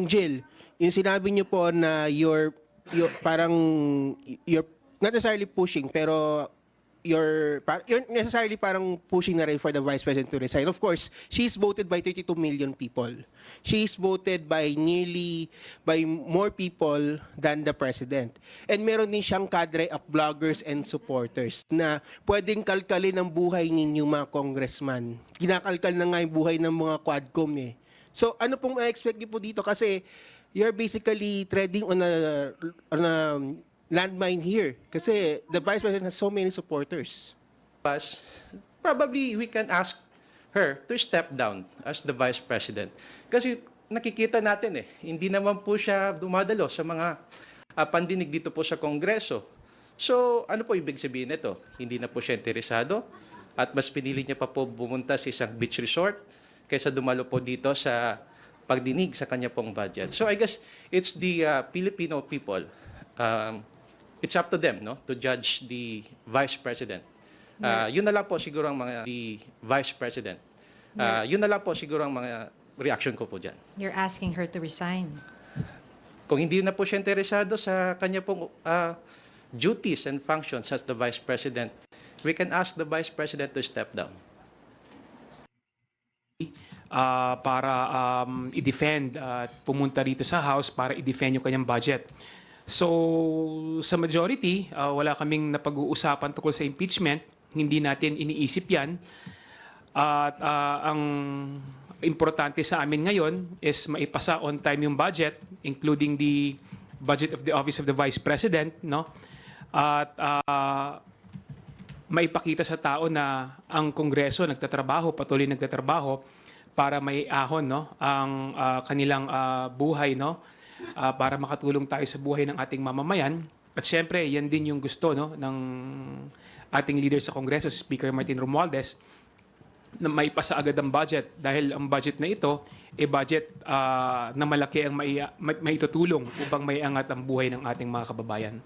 Jill, yung sinabi niyo po na parang you're not necessarily pushing pero you're necessarily parang pushing na rin for the vice president to resign. Of course, she's voted by 32 million people. She's voted by more people than the president. And meron din siyang cadre of bloggers and supporters na pwedeng kalkalin ang buhay ninyong mga congressman. Kinakalkal na nga yung buhay ng mga quadcom eh. So ano pong ma-expect niyo po dito kasi you're basically treading on a landmine here kasi the vice president has so many supporters. But probably we can ask her to step down as the vice president. Kasi nakikita natin hindi naman po siya dumadalo sa mga pandinig dito po sa Kongreso. So ano po ibig sabihin nito? Hindi na po siya interesado at mas pinili niya pa po bumunta sa isang beach resort kaysa dumalo po dito sa pagdinig sa kanya pong budget. So I guess it's the Filipino people. It's up to them to judge the vice president. Yun na lang po siguro ang mga the vice president. Yun na lang po siguro ang mga reaction ko po dyan. You're asking her to resign. Kung hindi na po siya interesado sa kanya pong duties and functions as the vice president, we can ask the vice president to step down. Para i-defend at pumunta rito sa House para i-defend yung kanyang budget. So sa majority, wala kaming napag-uusapan tungkol sa impeachment. Hindi natin iniisip yan. At ang importante sa amin ngayon is maipasa on time yung budget, including the budget of the Office of the Vice President, At maipakita sa tao na ang Kongreso nagtatrabaho, patuloy nagtatrabaho para may ahon ang kanilang buhay, para makatulong tayo sa buhay ng ating mamamayan. At syempre, yan din yung gusto ng ating leader sa Kongreso, si Speaker Martin Romualdez, na maipasa agad ang budget dahil ang budget na ito budget na malaki ang maitutulong upang maiangat ang buhay ng ating mga kababayan.